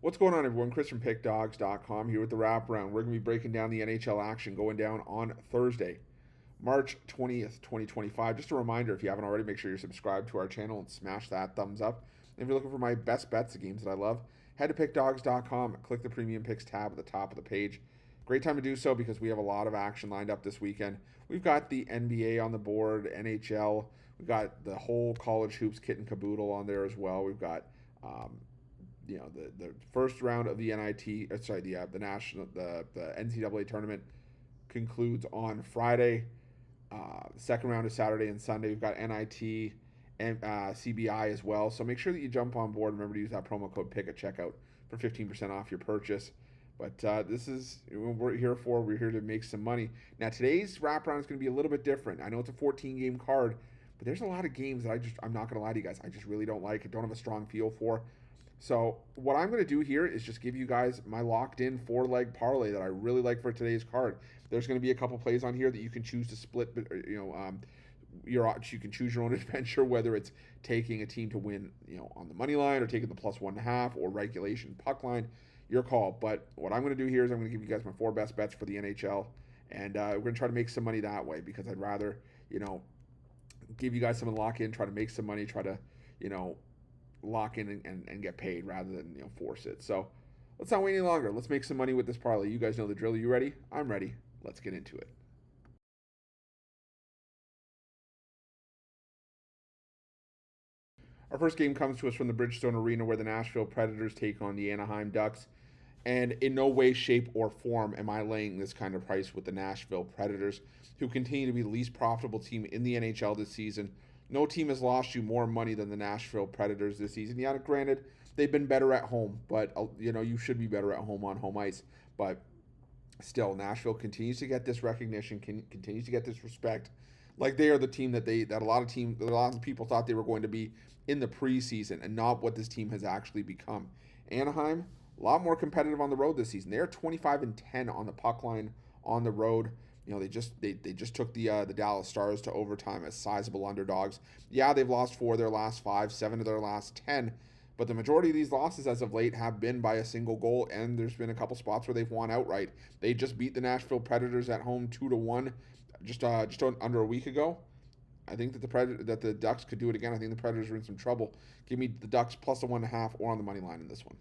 What's going on, everyone? Chris from Pickdawgz.com here with the Wraparound. We're going to be breaking down the NHL action going down on Thursday, March 20th, 2025. Just a reminder, if you haven't already, make sure you're subscribed to our channel and smash that thumbs up. And if you're looking for my best bets, the games that I love, head to Pickdawgz.com and click the Premium Picks tab at the top of the page. Great time to do so because we have a lot of action lined up this weekend. We've got the NBA on the board, NHL. We've got the whole college hoops kit and caboodle on there as well. We've got the first round of the the NCAA tournament concludes on Friday. The second round is Saturday and Sunday. We've got NIT and CBI as well. So make sure that you jump on board. Remember to use that promo code PICK at checkout for 15% off your purchase. But this is what we're here for. We're here to make some money. Now, today's wraparound is going to be a little bit different. I know it's a 14-game card, but there's a lot of games that I'm not going to lie to you guys, I just really don't like. I don't have a strong feel for. So what I'm going to do here is just give you guys my locked-in 4-leg parlay that I really like for today's card. There's going to be a couple plays on here that you can choose to split, you can choose your own adventure, whether it's taking a team to win, on the money line, or taking the +1.5 or regulation puck line. Your call. But what I'm going to do here is I'm going to give you guys my 4 best bets for the NHL, and we're going to try to make some money that way because I'd rather, give you guys something to lock in, try to make some money, try to, lock in and get paid rather than force it. So let's not wait any longer. Let's make some money with this parlay. You guys know the drill. You ready? I'm ready. Let's get into it. Our first game comes to us from the Bridgestone Arena, where the Nashville Predators take on the Anaheim Ducks. And in no way, shape, or form am I laying this kind of price with the Nashville Predators, who continue to be the least profitable team in the NHL this season. No team has lost you more money than the Nashville Predators this season. Yeah, granted, they've been better at home, but you should be better at home on home ice. But still, Nashville continues to get this recognition, continues to get this respect. Like they are the team that a lot of people thought they were going to be in the preseason, and not what this team has actually become. Anaheim, a lot more competitive on the road this season. They're 25-10 on the puck line on the road. They just took the Dallas Stars to overtime as sizable underdogs. Yeah, they've lost 4 of their last 5, 7 of their last 10, but the majority of these losses as of late have been by a single goal, and there's been a couple spots where they've won outright. They just beat the Nashville Predators at home 2-1 just under a week ago. I think that the Ducks could do it again. I think the Predators are in some trouble. Give me the Ducks +1.5 or on the money line in this one.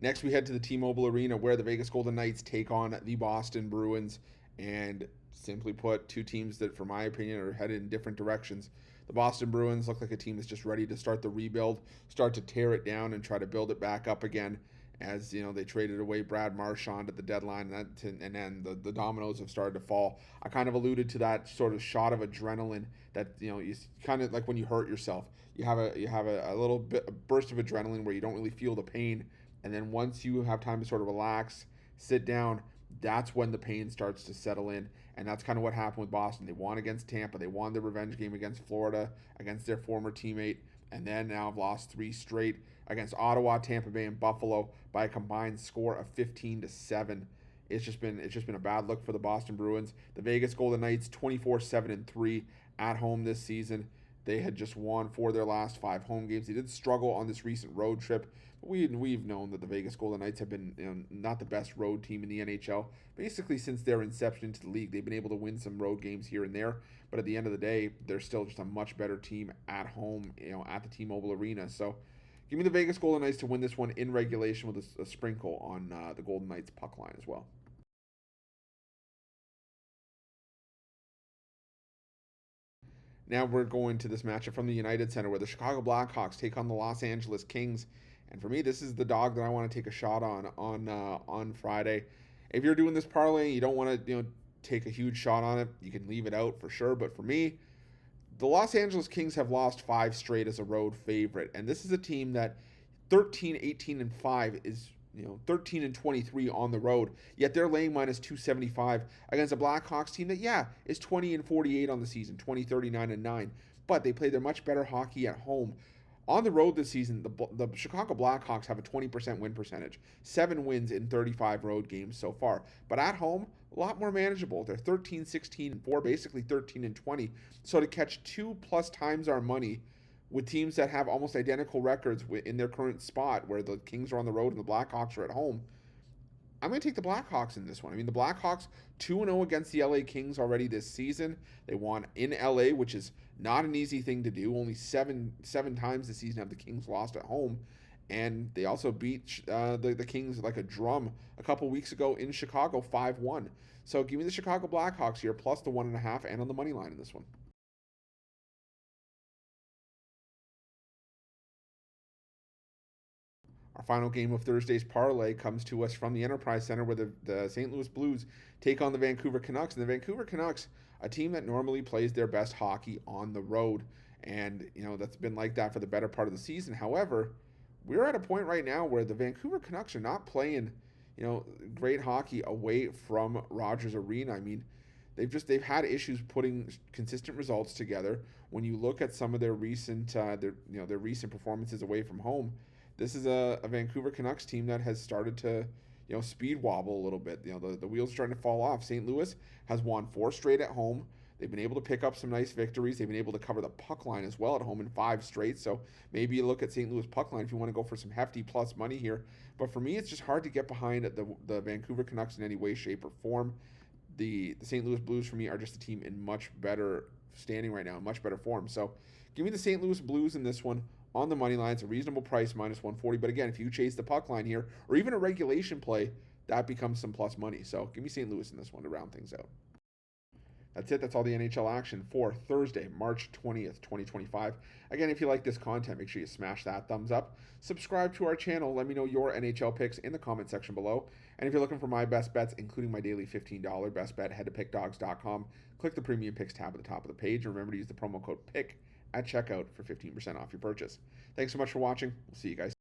Next, we head to the T-Mobile Arena, where the Vegas Golden Knights take on the Boston Bruins. And simply put, two teams that, for my opinion, are headed in different directions. The Boston Bruins look like a team that's just ready to start the rebuild, start to tear it down and try to build it back up again. As they traded away Brad Marchand at the deadline, and then the dominoes have started to fall. I kind of alluded to that sort of shot of adrenaline that you kind of like when you hurt yourself. You have a little bit a burst of adrenaline where you don't really feel the pain, and then once you have time to sort of relax, sit down, that's when the pain starts to settle in. And that's kind of what happened with Boston. They won against Tampa. They won their revenge game against Florida, against their former teammate, and then now have lost 3 straight against Ottawa, Tampa Bay, and Buffalo by a combined score of 15-7. It's just been a bad look for the Boston Bruins. The Vegas Golden Knights 24-7-3 at home this season. They had just won 4 of their last 5 home games. They did struggle on this recent road trip. But we've known that the Vegas Golden Knights have been not the best road team in the NHL. Basically, since their inception into the league, they've been able to win some road games here and there. But at the end of the day, they're still just a much better team at home, at the T-Mobile Arena. So give me the Vegas Golden Knights to win this one in regulation with a sprinkle on the Golden Knights puck line as well. Now we're going to this matchup from the United Center, where the Chicago Blackhawks take on the Los Angeles Kings. And for me, this is the dog that I want to take a shot on Friday. If you're doing this parlay, you don't want to take a huge shot on it, you can leave it out for sure. But for me, the Los Angeles Kings have lost 5 straight as a road favorite, and this is a team that 13-18-5 is 13-23 on the road. Yet they're laying -275 against a Blackhawks team that is 20-48 on the season, 20-39-9. But they play their much better hockey at home. On the road this season, the Chicago Blackhawks have a 20% win percentage, 7 wins in 35 road games so far. But at home, a lot more manageable. They're 13, 16, and 4, basically 13 and 20. So to catch 2+ times our money with teams that have almost identical records in their current spot, where the Kings are on the road and the Blackhawks are at home, I'm going to take the Blackhawks in this one. I mean, the Blackhawks 2-0 against the LA Kings already this season. They won in LA, which is not an easy thing to do. Only seven times this season have the Kings lost at home. And they also beat the Kings like a drum a couple weeks ago in Chicago 5-1. So give me the Chicago Blackhawks here, plus the 1.5 and on the money line in this one. Our final game of Thursday's parlay comes to us from the Enterprise Center, where the St. Louis Blues take on the Vancouver Canucks. And the Vancouver Canucks, a team that normally plays their best hockey on the road. And, that's been like that for the better part of the season. However, we're at a point right now where the Vancouver Canucks are not playing, great hockey away from Rogers Arena. I mean, they've had issues putting consistent results together. When you look at some of their recent their recent performances away from home, this is a Vancouver Canucks team that has started to, speed wobble a little bit. The wheels are starting to fall off. St. Louis has won 4 straight at home. They've been able to pick up some nice victories. They've been able to cover the puck line as well at home in 5 straight. So maybe you look at St. Louis puck line if you want to go for some hefty plus money here. But for me, it's just hard to get behind the Vancouver Canucks in any way, shape, or form. The St. Louis Blues for me are just a team in much better standing right now, in much better form. So give me the St. Louis Blues in this one on the money line. It's a reasonable price, minus 140. But again, if you chase the puck line here, or even a regulation play, that becomes some plus money. So give me St. Louis in this one to round things out. That's it. That's all the NHL action for Thursday, March 20th, 2025. Again, if you like this content, make sure you smash that thumbs up. Subscribe to our channel. Let me know your NHL picks in the comment section below. And if you're looking for my best bets, including my daily $15 best bet, head to pickdawgz.com. Click the Premium Picks tab at the top of the page. And remember to use the promo code PICK at checkout for 15% off your purchase. Thanks so much for watching. We'll see you guys.